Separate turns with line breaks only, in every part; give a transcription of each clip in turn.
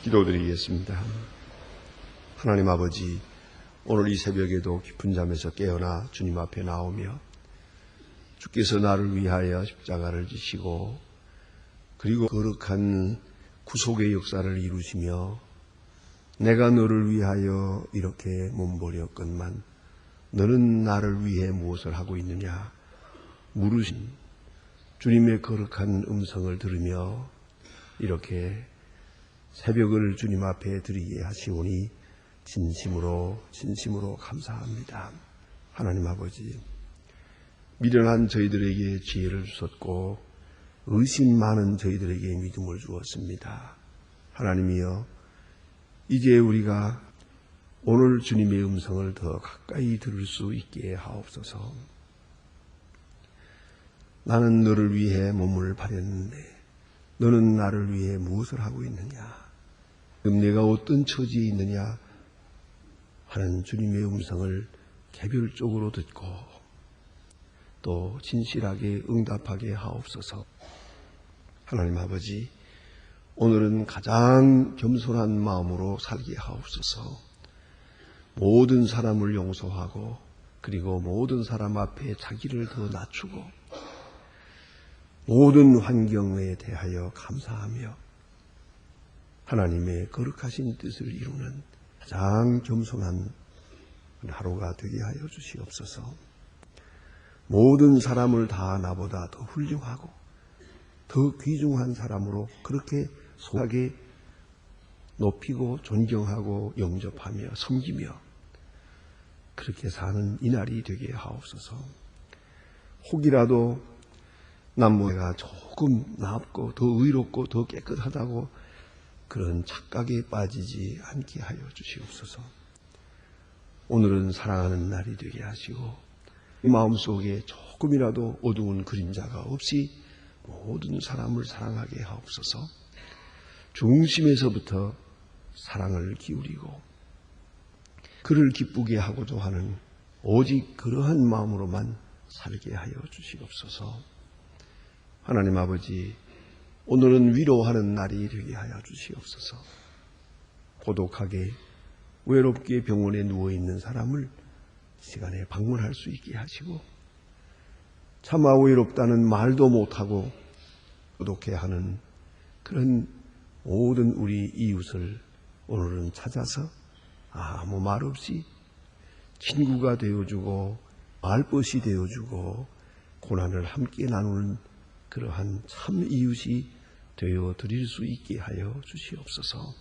기도드리겠습니다. 하나님 아버지, 오늘 이 새벽에도 깊은 잠에서 깨어나 주님 앞에 나오며 주께서 나를 위하여 십자가를 지시고 그리고 거룩한 구속의 역사를 이루시며 내가 너를 위하여 이렇게 몸부림었건만 너는 나를 위해 무엇을 하고 있느냐 물으신 주님의 거룩한 음성을 들으며 이렇게 새벽을 주님 앞에 드리게 하시오니 진심으로 감사합니다. 하나님 아버지, 미련한 저희들에게 지혜를 주셨고 의심 많은 저희들에게 믿음을 주었습니다. 하나님이여, 이제 우리가 오늘 주님의 음성을 더 가까이 들을 수 있게 하옵소서. 나는 너를 위해 몸을 바렸는데 너는 나를 위해 무엇을 하고 있느냐? 그럼 내가 어떤 처지에 있느냐? 하는 주님의 음성을 개별적으로 듣고 또 진실하게 응답하게 하옵소서. 하나님 아버지, 오늘은 가장 겸손한 마음으로 살게 하옵소서. 모든 사람을 용서하고 그리고 모든 사람 앞에 자기를 더 낮추고 모든 환경에 대하여 감사하며 하나님의 거룩하신 뜻을 이루는 가장 겸손한 하루가 되게 하여 주시옵소서. 모든 사람을 다 나보다 더 훌륭하고 더 귀중한 사람으로 그렇게 소하게 높이고 존경하고 영접하며 섬기며 그렇게 사는 이날이 되게 하옵소서. 혹이라도 남모가 조금 나았고 더 의롭고 더 깨끗하다고 그런 착각에 빠지지 않게 하여 주시옵소서. 오늘은 사랑하는 날이 되게 하시고 마음속에 조금이라도 어두운 그림자가 없이 모든 사람을 사랑하게 하옵소서. 중심에서부터 사랑을 기울이고 그를 기쁘게 하고자 하는 오직 그러한 마음으로만 살게 하여 주시옵소서. 하나님 아버지, 오늘은 위로하는 날이 되게 하여 주시옵소서. 고독하게 외롭게 병원에 누워있는 사람을 시간에 방문할 수 있게 하시고 차마 외롭다는 말도 못하고 고독해하는 그런 모든 우리 이웃을 오늘은 찾아서 아무 말 없이 친구가 되어주고 말벗이 되어주고 고난을 함께 나누는 그러한 참 이웃이 되어 드릴 수 있게 하여 주시옵소서.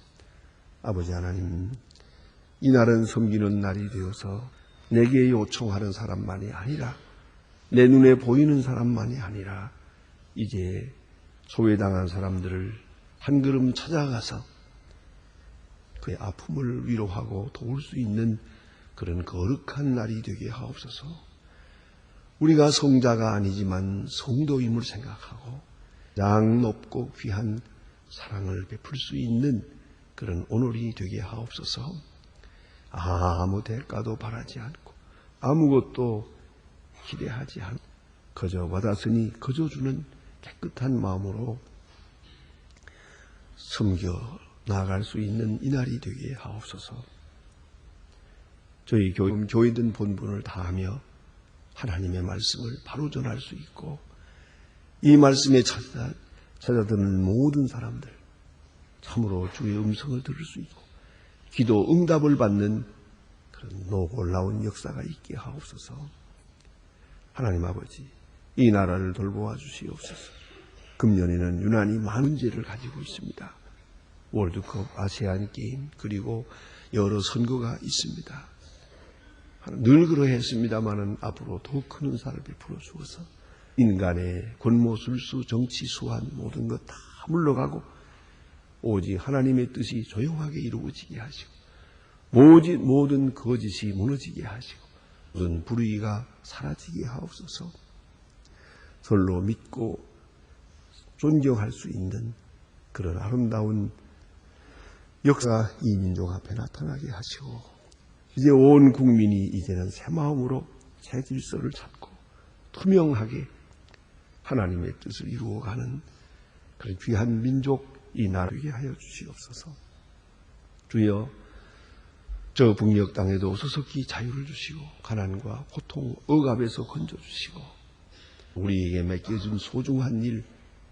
아버지 하나님, 이날은 섬기는 날이 되어서 내게 요청하는 사람만이 아니라 내 눈에 보이는 사람만이 아니라 이제 소외당한 사람들을 한 걸음 찾아가서 그의 아픔을 위로하고 도울 수 있는 그런 거룩한 날이 되게 하옵소서. 우리가 성자가 아니지만 성도임을 생각하고 가장 높고 귀한 사랑을 베풀 수 있는 그런 오늘이 되게 하옵소서. 아무 대가도 바라지 않고 아무것도 기대하지 않고 그저 받았으니 그저 주는 깨끗한 마음으로 섬겨 나아갈 수 있는 이날이 되게 하옵소서. 저희 교회든 본분을 다하며 하나님의 말씀을 바로 전할 수 있고 이 말씀에 찾아드는 모든 사람들 참으로 주의 음성을 들을 수 있고 기도 응답을 받는 그런 놀라운 역사가 있게 하옵소서. 하나님 아버지, 이 나라를 돌보아 주시옵소서. 금년에는 유난히 많은 문제를 가지고 있습니다. 월드컵, 아세안 게임, 그리고 여러 선거가 있습니다. 늘 그러했습니다마는 앞으로 더 큰 은사를 베풀어 주어서 인간의 권모술수, 정치, 수완 모든 것 다 물러가고 오직 하나님의 뜻이 조용하게 이루어지게 하시고 모든 거짓이 무너지게 하시고 모든 불의가 사라지게 하옵소서. 서로 믿고 존경할 수 있는 그런 아름다운 역사가 이 민족 앞에 나타나게 하시고 이제 온 국민이 이제는 새 마음으로 새 질서를 찾고 투명하게 하나님의 뜻을 이루어가는 그런 귀한 민족 이 나라에 하여 주시옵소서. 주여, 저 북녘 땅에도 소속히 자유를 주시고 가난과 고통, 억압에서 건져주시고 우리에게 맡겨준 소중한 일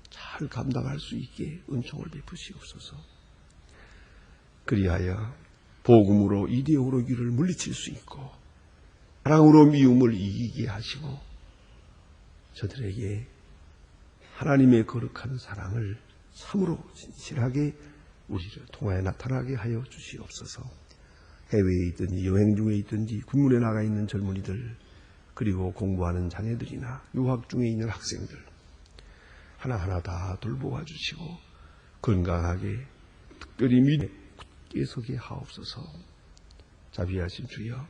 잘 감당할 수 있게 은총을 베푸시옵소서. 그리하여 복음으로 이데올로기를 물리칠 수 있고 사랑으로 미움을 이기게 하시고 저들에게 하나님의 거룩한 사랑을 참으로 진실하게 우리를 통하여 나타나게 하여 주시옵소서. 해외에 있든지 여행 중에 있든지 군문에 나가 있는 젊은이들, 그리고 공부하는 자녀들이나 유학 중에 있는 학생들 하나하나 다 돌보아 주시고 건강하게 특별히 믿음에 굳게 서게 하옵소서. 자비하신 주여,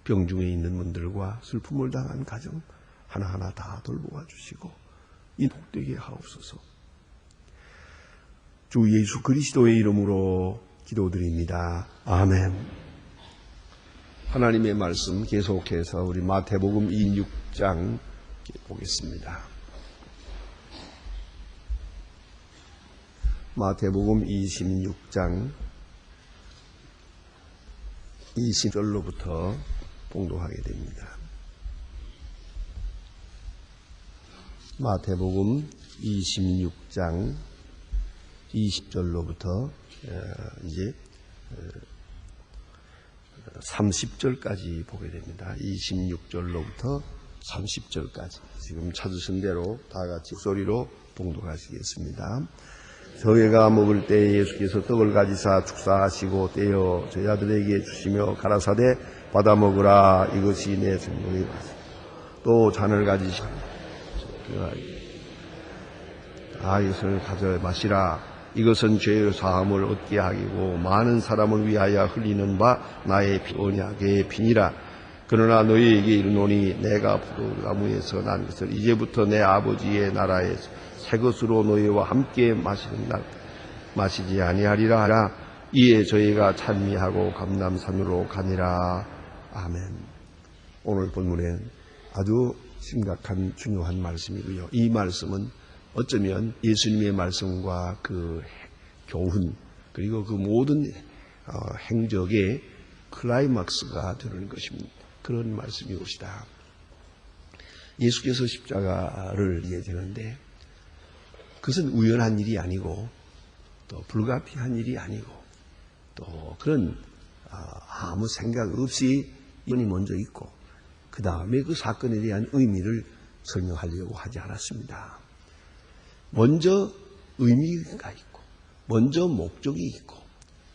병중에 있는 분들과 슬픔을 당한 가정 하나하나 다 돌보아 주시고 인복되게 하옵소서. 주 예수 그리스도의 이름으로 기도드립니다. 아멘. 하나님의 말씀 계속해서 우리 마태복음 26장 보겠습니다. 마태복음 26장 20절로부터 봉독하게 됩니다. 마태복음 26장 20절로부터 이제 30절까지 보게 됩니다. 26절로부터 30절까지 지금 찾으신 대로 다 같이 소리로 봉독하시겠습니다. 저희가 먹을 때 예수께서 떡을 가지사 축사하시고 떼어 저희 아들에게 주시며 가라사대 받아 먹으라, 이것이 내 생명의 바다. 또 잔을 가지시고 이것을 가져 마시라, 이것은 죄의 사함을 얻게 하기고 많은 사람을 위하여 흘리는 바 나의 언약의 피니라. 그러나 너희에게 이르노니 내가 포도나무에서 난 것을 이제부터 내 아버지의 나라에서 새 것으로 너희와 함께 마시는 날 마시지 아니하리라 하라. 이에 저희가 찬미하고 감람산으로 가니라. 아멘. 오늘 본문엔 아주 심각한 중요한 말씀이고요. 이 말씀은 어쩌면 예수님의 말씀과 그 교훈 그리고 그 모든 행적의 클라이막스가 되는 것입니다. 그런 말씀이옵시다. 예수께서 십자가를 예되는데 그것은 우연한 일이 아니고 또 불가피한 일이 아니고 또 그런 아무 생각 없이 이분이 먼저 있고 그 다음에 그 사건에 대한 의미를 설명하려고 하지 않았습니다. 먼저 의미가 있고 먼저 목적이 있고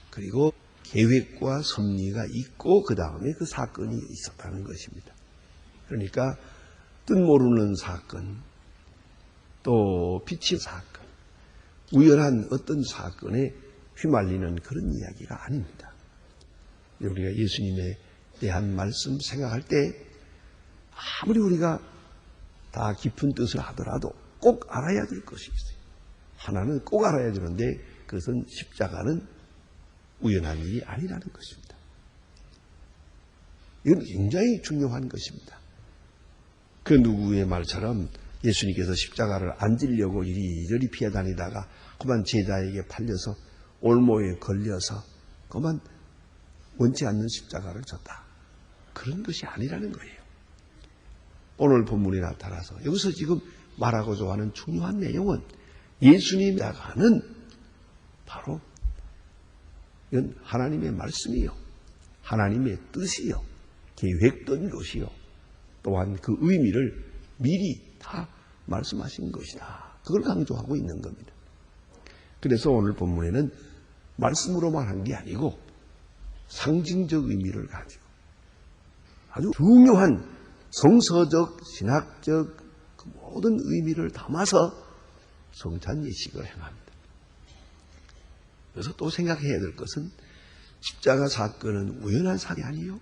그리고 계획과 섭리가 있고 그 다음에 그 사건이 있었다는 것입니다. 그러니까 뜻 모르는 사건, 또 빛의 사건, 우연한 어떤 사건에 휘말리는 그런 이야기가 아닙니다. 우리가 예수님에 대한 말씀 생각할 때 아무리 우리가 다 깊은 뜻을 하더라도 꼭 알아야 될 것이 있어요. 하나는 꼭 알아야 되는데 그것은 십자가는 우연한 일이 아니라는 것입니다. 이건 굉장히 중요한 것입니다. 그 누구의 말처럼 예수님께서 십자가를 안 지려고 이리저리 피해 다니다가 그만 제자에게 팔려서 올모에 걸려서 그만 원치 않는 십자가를 졌다. 그런 것이 아니라는 거예요. 오늘 본문에 나타나서 여기서 지금 말하고자 하는 중요한 내용은 예수님의 십자가는 바로 이건 하나님의 말씀이요, 하나님의 뜻이요, 계획된 것이요, 또한 그 의미를 미리 다 말씀하신 것이다. 그걸 강조하고 있는 겁니다. 그래서 오늘 본문에는 말씀으로만 한 게 아니고 상징적 의미를 가지고 아주 중요한 성서적, 신학적 그 모든 의미를 담아서 성찬 예식을 행합니다. 그래서 또 생각해야 될 것은 십자가 사건은 우연한 사건이 아니에요.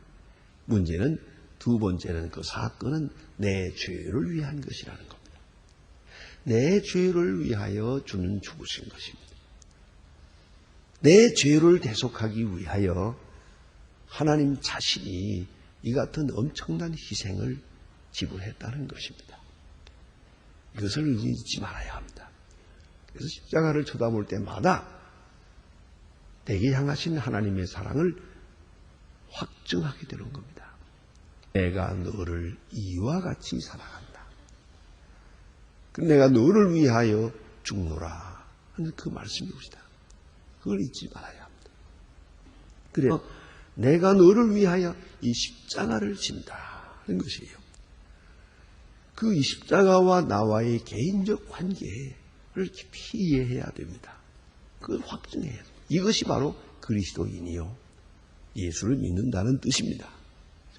문제는 두 번째는 그 사건은 내 죄를 위한 것이라는 겁니다. 내 죄를 위하여 주는 죽으신 것입니다. 내 죄를 대속하기 위하여 하나님 자신이 이 같은 엄청난 희생을 지불했다는 것입니다. 이것을 잊지 말아야 합니다. 그래서 십자가를 쳐다볼 때마다 내게 향하신 하나님의 사랑을 확증하게 되는 겁니다. 내가 너를 이와 같이 사랑한다. 내가 너를 위하여 죽노라 하는 그 말씀이옵니다. 그걸 잊지 말아야 합니다. 그래서 내가 너를 위하여 이 십자가를 진다는 것이에요. 그 이 십자가와 나와의 개인적 관계를 깊이 이해해야 됩니다. 그걸 확증해야 돼요. 이것이 바로 그리스도인이요 예수를 믿는다는 뜻입니다.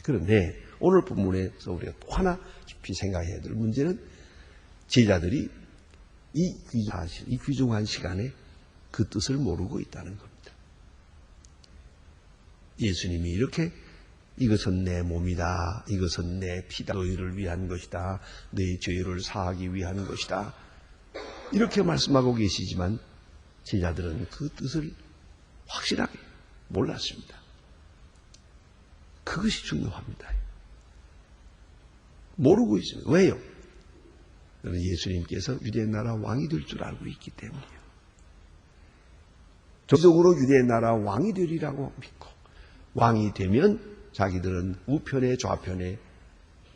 그런데 오늘 본문에서 우리가 또 하나 깊이 생각해야 될 문제는 제자들이 이 귀중한 시간에 그 뜻을 모르고 있다는 겁니다. 예수님이 이렇게 이것은 내 몸이다. 이것은 내 피다. 너희를 위한 것이다. 너희 죄를 사하기 위한 것이다. 이렇게 말씀하고 계시지만 제자들은 그 뜻을 확실하게 몰랐습니다. 그것이 중요합니다. 모르고 있습니다. 왜요? 예수님께서 유대의 나라 왕이 될 줄 알고 있기 때문이에요. 정적으로 유대의 나라 왕이 되리라고 믿고 왕이 되면 자기들은 우편에 좌편에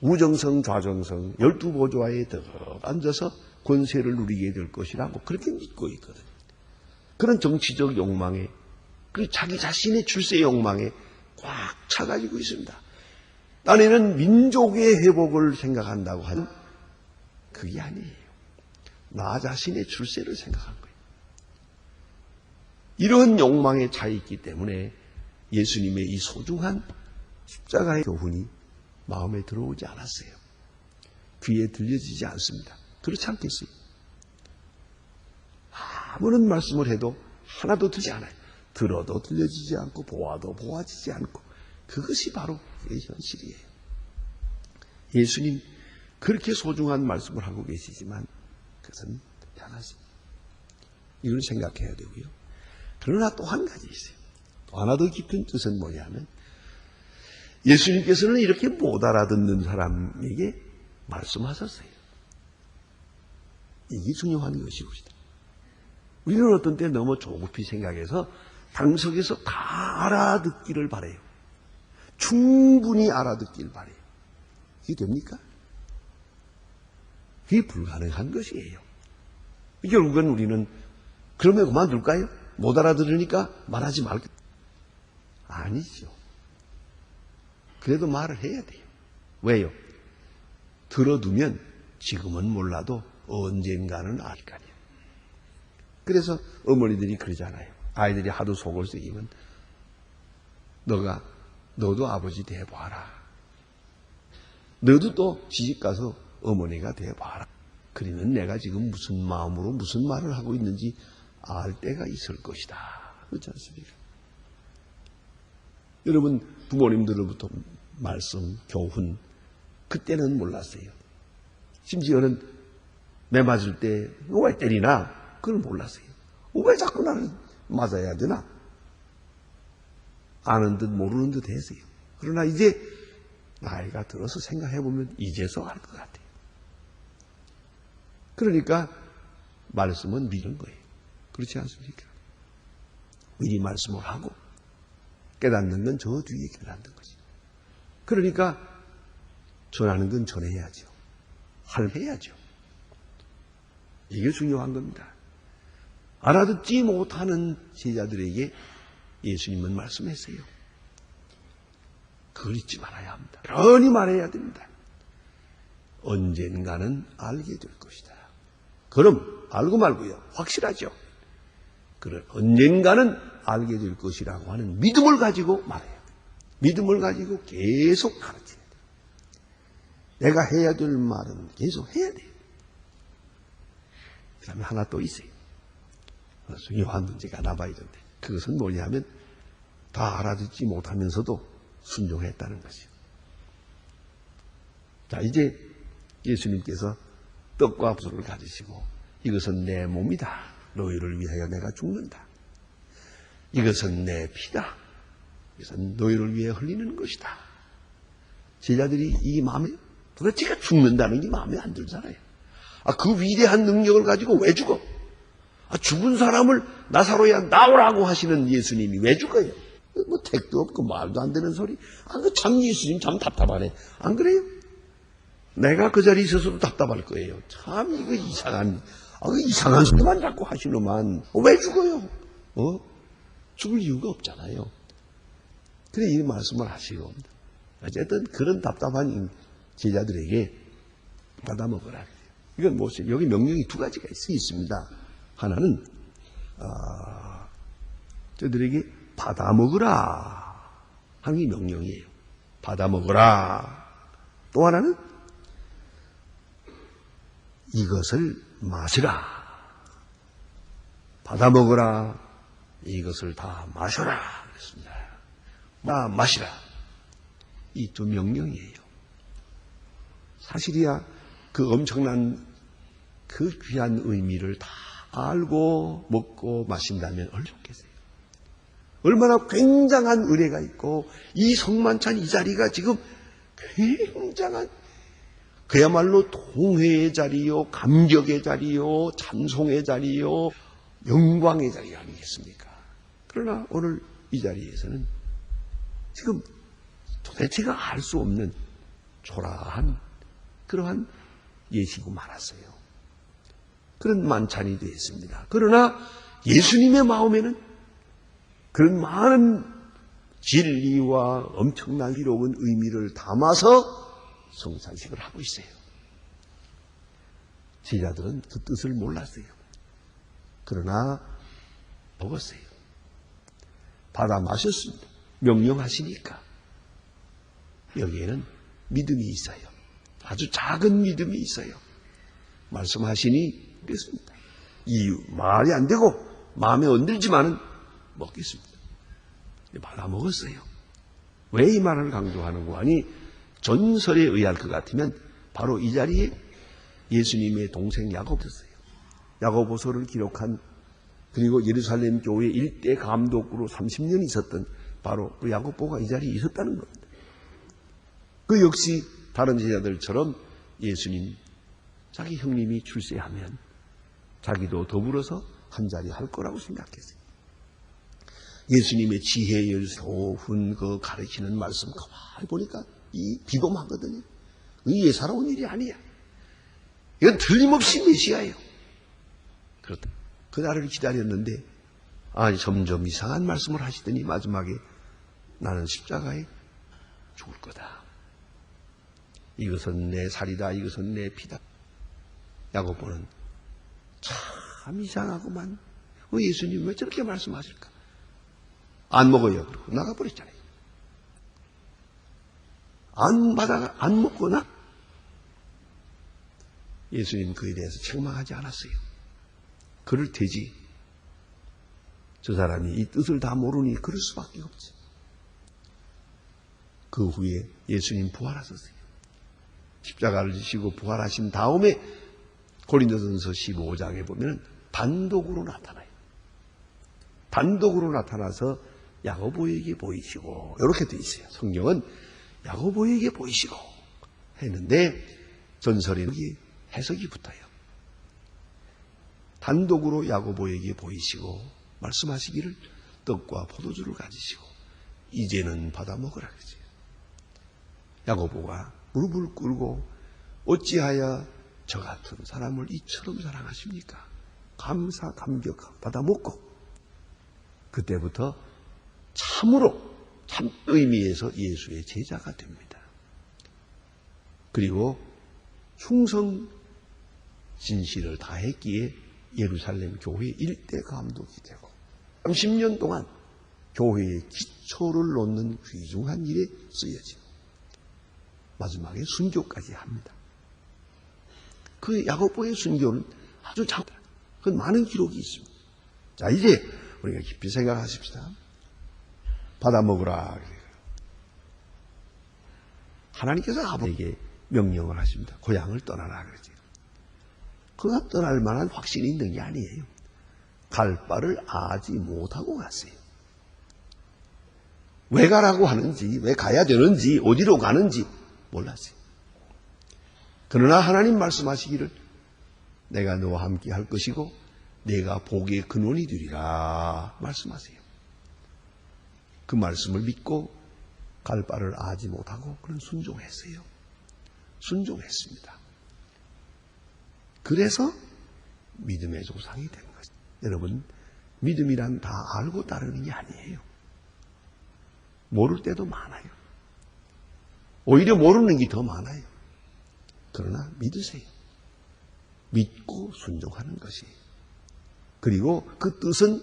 우정성 좌정성 12보좌에 더 앉아서 권세를 누리게 될 것이라고 그렇게 믿고 있거든요. 그런 정치적 욕망에 그리고 자기 자신의 출세 욕망에 꽉 차가지고 있습니다. 딴에는 민족의 회복을 생각한다고 하는 그게 아니에요. 나 자신의 출세를 생각한 거예요. 이런 욕망에 차 있기 때문에 예수님의 이 소중한 십자가의 교훈이 마음에 들어오지 않았어요. 귀에 들려지지 않습니다. 그렇지 않겠어요? 아무런 말씀을 해도 하나도 들지 않아요. 들어도 들려지지 않고 보아도 보아지지 않고 그것이 바로 현실이에요. 예수님 그렇게 소중한 말씀을 하고 계시지만 그것은 편하십니다. 이걸 생각해야 되고요. 그러나 또 한 가지 있어요. 또 하나 더 깊은 뜻은 뭐냐면 예수님께서는 이렇게 못 알아듣는 사람에게 말씀하셨어요. 이게 중요한 것이옵니다. 우리는 어떤 때 너무 조급히 생각해서 당석에서 다 알아듣기를 바라요. 충분히 알아듣기를 바라요. 이게 됩니까? 그게 불가능한 것이에요. 결국은 우리는 그러면 그만둘까요? 못 알아들으니까 말하지 말까? 아니죠. 그래도 말을 해야 돼요. 왜요? 들어두면 지금은 몰라도 언젠가는 알 거 아니에요. 그래서 어머니들이 그러잖아요. 아이들이 하도 속을 썩이면 너도 아버지 돼봐라. 너도 또 시집가서 어머니가 돼봐라. 그러면 내가 지금 무슨 마음으로 무슨 말을 하고 있는지 알 때가 있을 것이다. 그렇지 않습니까? 여러분 부모님들로부터 말씀, 교훈 그때는 몰랐어요. 심지어는 매 맞을 때 왜 때리나? 그걸 몰랐어요. 왜 자꾸 나를 맞아야 되나? 아는 듯 모르는 듯 했어요. 그러나 이제 나이가 들어서 생각해보면 이제서 알 것 같아요. 그러니까 말씀은 미는 거예요. 그렇지 않습니까? 미리 말씀을 하고 깨닫는 건 저 뒤에 깨닫는 거지. 그러니까 전하는 건 전해야죠. 해야죠. 이게 중요한 겁니다. 알아듣지 못하는 제자들에게 예수님은 말씀했어요. 그걸 잊지 말아야 합니다. 편히 말해야 됩니다. 언젠가는 알게 될 것이다. 그럼 알고 말고요. 확실하죠. 그럼 언젠가는 알게 될 것이라고 하는 믿음을 가지고 말해요. 믿음을 가지고 계속 가르쳐야 돼요. 내가 해야 될 말은 계속 해야 돼요. 그 다음에 하나 또 있어요. 중요한 문제가 남아야 되는데 그것은 뭐냐면 다 알아듣지 못하면서도 순종했다는 것이요. 자, 이제 예수님께서 떡과 불을 가지시고 이것은 내 몸이다. 너희를 위하여 내가 죽는다. 이것은 내 피다. 이것은 너희를 위해 흘리는 것이다. 제자들이 이 마음에 도대체가 죽는다는 게 마음에 안 들잖아요. 그 위대한 능력을 가지고 왜 죽어? 죽은 사람을 나사로야 나오라고 하시는 예수님이 왜 죽어요? 뭐 택도 없고 말도 안 되는 소리. 참 예수님 참 답답하네. 안 그래요? 내가 그 자리에 있어서도 답답할 거예요. 참 이거 이상한 소리만 자꾸 하시노만. 왜 죽어요? 죽을 이유가 없잖아요. 그래 이 말씀을 하시고 어쨌든 그런 답답한 제자들에게 받아 먹으라. 이건 무엇이에요? 여기 명령이 두 가지가 있습니다. 하나는 저들에게 받아 먹으라 하는 게 명령이에요. 받아 먹으라. 또 하나는 이것을 마시라. 받아 먹으라. 이것을 다 마셔라. 그랬습니다. 다 마시라. 이 두 명령이에요. 사실이야 그 엄청난 그 귀한 의미를 다 알고 먹고 마신다면 얼마나 좋겠어요. 얼마나 굉장한 은혜가 있고 이 성만찬 이 자리가 지금 굉장한 그야말로 통회의 자리요, 감격의 자리요, 찬송의 자리요, 영광의 자리 아니겠습니까? 그러나 오늘 이 자리에서는 지금 도대체가 알 수 없는 초라한 그러한 예시고 말았어요. 그런 만찬이 되었습니다. 그러나 예수님의 마음에는 그런 많은 진리와 엄청난 기록은 의미를 담아서 성찬식을 하고 있어요. 제자들은 그 뜻을 몰랐어요. 그러나 먹었어요. 받아 마셨습니다. 명령하시니까. 여기에는 믿음이 있어요. 아주 작은 믿음이 있어요. 말씀하시니 먹겠습니다. 이 말이 안 되고 마음에 안 들지만은 먹겠습니다. 받아 먹었어요. 왜 이 말을 강조하는고 하니 전설에 의할 것 같으면 바로 이 자리에 예수님의 동생 야고보였어요. 야고보서를 기록한 그리고 예루살렘 교회 일대 감독으로 30년 있었던 바로 그 야고보가 이 자리에 있었다는 겁니다. 그 역시 다른 제자들처럼 예수님 자기 형님이 출세하면 자기도 더불어서 한 자리 할 거라고 생각했어요. 예수님의 지혜의 교훈 그 가르치는 말씀 가만히 보니까 이 비범하거든요. 이게 예사로운 일이 아니야. 이건 틀림없이 메시아예요. 그렇다. 그날을 기다렸는데 점점 이상한 말씀을 하시더니 마지막에 나는 십자가에 죽을 거다. 이것은 내 살이다. 이것은 내 피다. 야고보는 참 이상하구만. 예수님 왜 저렇게 말씀하실까? 안 먹어요. 그러고 나가버렸잖아요. 안 먹거나 예수님 그에 대해서 책망하지 않았어요. 그럴 테지. 저 사람이 이 뜻을 다 모르니 그럴 수밖에 없지. 그 후에 예수님 부활하셨어요. 십자가를 지시고 부활하신 다음에 고린도전서 15장에 보면 단독으로 나타나요. 단독으로 나타나서 야고보에게 보이시고 이렇게 돼 있어요. 성경은 야고보에게 보이시고 했는데 전설에 해석이 붙어요. 단독으로 야고보에게 보이시고 말씀하시기를 떡과 포도주를 가지시고 이제는 받아 먹으라 그러지. 야고보가 무릎을 꿇고 어찌하여 저 같은 사람을 이처럼 사랑하십니까? 감사 감격 받아 먹고 그때부터 참으로 참 의미에서 예수의 제자가 됩니다. 그리고 충성 진실을 다했기에 예루살렘 교회 일대 감독이 되고 30년 동안 교회의 기초를 놓는 귀중한 일에 쓰여지고 마지막에 순교까지 합니다. 그 야고보의 순교는 아주 작다. 그 많은 기록이 있습니다. 자, 이제 우리가 깊이 생각하십시다. 받아 먹으라. 하나님께서 아버지에게 명령을 하십니다. 고향을 떠나라 그러죠. 그가 떠날 만한 확신이 있는 게 아니에요. 갈 바를 아지 못하고 갔어요. 왜 가라고 하는지, 왜 가야 되는지, 어디로 가는지 몰랐어요. 그러나 하나님 말씀하시기를 내가 너와 함께 할 것이고 내가 복의 근원이 되리라 말씀하세요. 그 말씀을 믿고 갈 바를 아지 못하고 그는 순종했어요. 순종했습니다. 그래서 믿음의 조상이 된 것입니다. 여러분, 믿음이란 다 알고 따르는 게 아니에요. 모를 때도 많아요. 오히려 모르는 게 더 많아요. 그러나 믿으세요. 믿고 순종하는 것이. 그리고 그 뜻은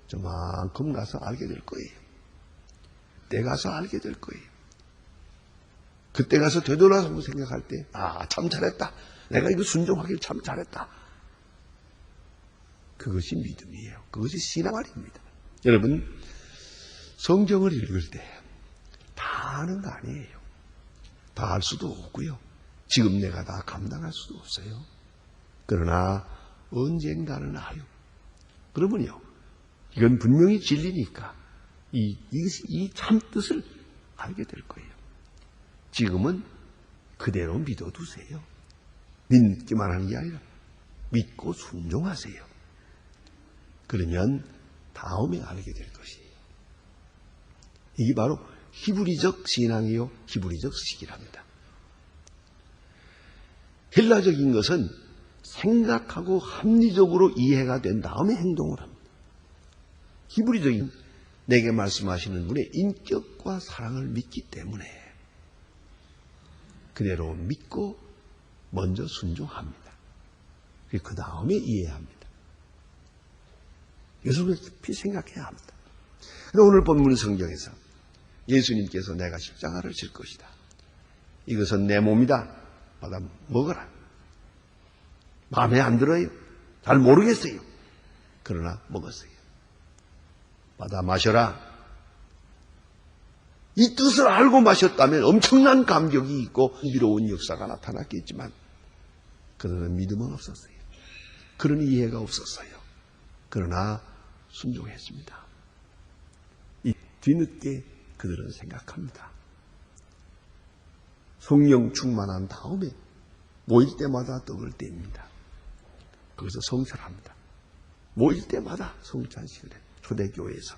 저만큼 가서 알게 될 거예요. 그때 가서 알게 될 거예요. 그때 가서 되돌아서 생각할 때, 참 잘했다. 내가 이거 순종하길 참 잘했다. 그것이 믿음이에요. 그것이 신앙입니다. 여러분, 성경을 읽을 때 다 아는 거 아니에요. 다 알 수도 없고요. 지금 내가 다 감당할 수도 없어요. 그러나 언젠가는 알아요. 그러면요, 이건 분명히 진리니까 이 참 뜻을 알게 될 거예요. 지금은 그대로 믿어두세요. 믿기만 하는 게 아니라 믿고 순종하세요. 그러면 다음에 알게 될 것이에요. 이게 바로 히브리적 신앙이요, 히브리적 식이랍니다. 헬라적인 것은 생각하고 합리적으로 이해가 된 다음에 행동을 합니다. 히브리적인 내게 말씀하시는 분의 인격과 사랑을 믿기 때문에 그대로 믿고 먼저 순종합니다. 그 다음에 이해합니다. 이것을 깊이 생각해야 합니다. 오늘 본문 성경에서 예수님께서 내가 십자가를 질 것이다. 이것은 내 몸이다. 받아 먹어라. 마음에 안 들어요. 잘 모르겠어요. 그러나 먹었어요. 받아 마셔라. 이 뜻을 알고 마셨다면 엄청난 감격이 있고 흥미로운 역사가 나타났겠지만 그러나 믿음은 없었어요. 그런 이해가 없었어요. 그러나 순종했습니다. 이 뒤늦게 그들은 생각합니다. 성령 충만한 다음에 모일 때마다 떡을 뗍니다. 거기서 성찰합니다. 모일 때마다 성찬식을 해요. 초대교회에서.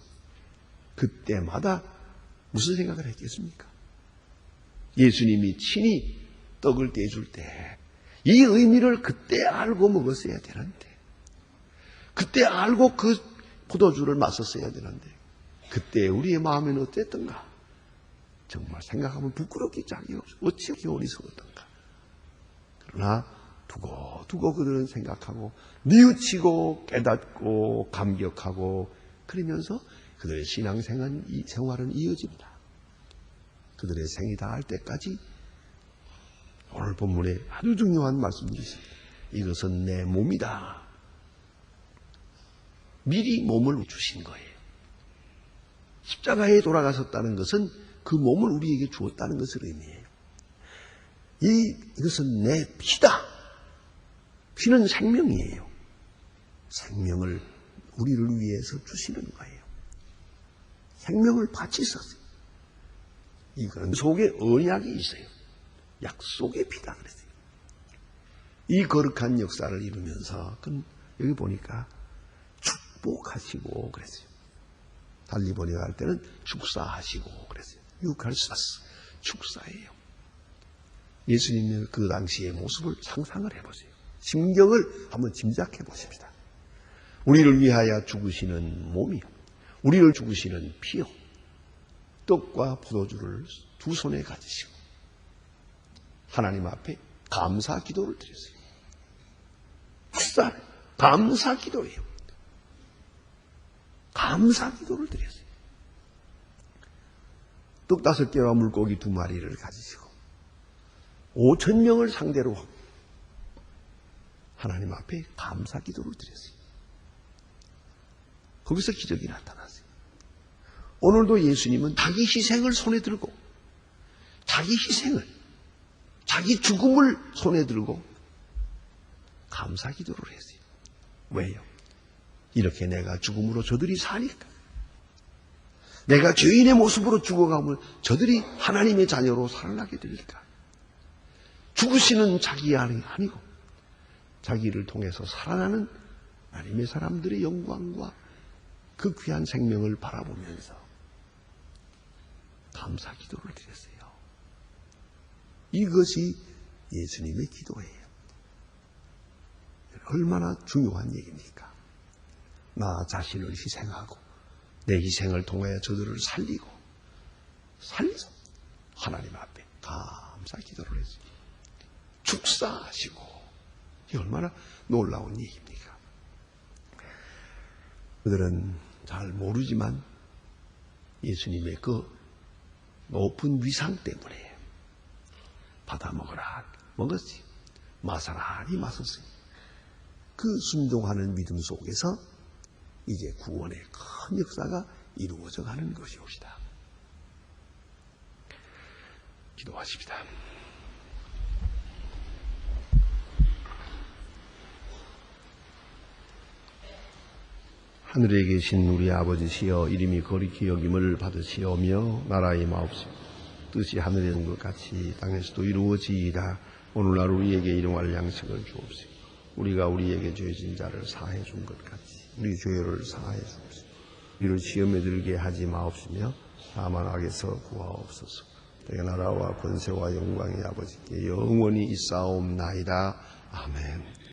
그때마다 무슨 생각을 했겠습니까? 예수님이 친히 떡을 떼줄 때 이 의미를 그때 알고 먹었어야 되는데, 그때 알고 그 포도주를 마셨어야 되는데, 그때 우리의 마음에는 어땠던가? 정말 생각하면 부끄럽기 짝이 없어. 어찌 어리석었던가? 그러나 두고 그들은 생각하고 뉘우치고 깨닫고 감격하고 그러면서 그들의 신앙생활은 이어집니다. 그들의 생이 다할 때까지 오늘 본문에 아주 중요한 말씀이 있습니다. 이것은 내 몸이다. 미리 몸을 주신 거예요. 십자가에 돌아가셨다는 것은 그 몸을 우리에게 주었다는 것을 의미해요. 이것은 내 피다. 피는 생명이에요. 생명을 우리를 위해서 주시는 거예요. 생명을 바치셨어요. 이건 속에 언약이 있어요. 약속의 피다 그랬어요. 이 거룩한 역사를 이루면서 여기 보니까 축복하시고 그랬어요. 달리 번역할 때는 축사하시고 그랬어요. 유칼사스, 축사예요. 예수님의 그 당시의 모습을 상상을 해보세요. 심경을 한번 짐작해 보십시다. 우리를 위하여 죽으시는 몸이요, 우리를 죽으시는 피요, 떡과 포도주를 두 손에 가지시고 하나님 앞에 감사 기도를 드렸어요. 감사 기도예요. 감사 기도를 드렸어요. 떡 5개와 물고기 2마리를 가지시고 5,000명을 상대로 하나님 앞에 감사 기도를 드렸어요. 거기서 기적이 나타났어요. 오늘도 예수님은 자기 희생을 손에 들고 자기 죽음을 손에 들고 감사 기도를 했어요. 왜요? 이렇게 내가 죽음으로 저들이 사니까. 내가 죄인의 모습으로 죽어가면 저들이 하나님의 자녀로 살아나게 되니까. 죽으시는 자기 아니고 자기를 통해서 살아나는 하나님의 사람들의 영광과 그 귀한 생명을 바라보면서 감사 기도를 드렸어요. 이것이 예수님의 기도예요. 얼마나 중요한 얘기입니까? 나 자신을 희생하고 내 희생을 통하여 저들을 살려서 하나님 앞에 감사 기도를 했어요. 축사하시고, 이 얼마나 놀라운 얘기입니까? 그들은 잘 모르지만 예수님의 그 높은 위상 때문에 받아 먹으라 먹었지, 마사라니 마셨어요. 그 순종하는 믿음 속에서 이제 구원의 큰 역사가 이루어져 가는 것이옵시다. 기도하십시다. 하늘에 계신 우리 아버지시여, 이름이 거룩히 여김을 받으시오며 나라의 마옵시며 뜻이 하늘에 있는 것 같이 땅에서도 이루어지이다. 오늘날 우리에게 일용할 양식을 주옵시고 우리가 우리에게 죄진 자를 사해 준 것 같이 우리 죄를 사해 주옵시고 우리를 시험에 들게 하지 마옵시며 다만 악에서 구하옵소서. 내가 나라와 권세와 영광의 아버지께 영원히 있사옵나이다. 아멘.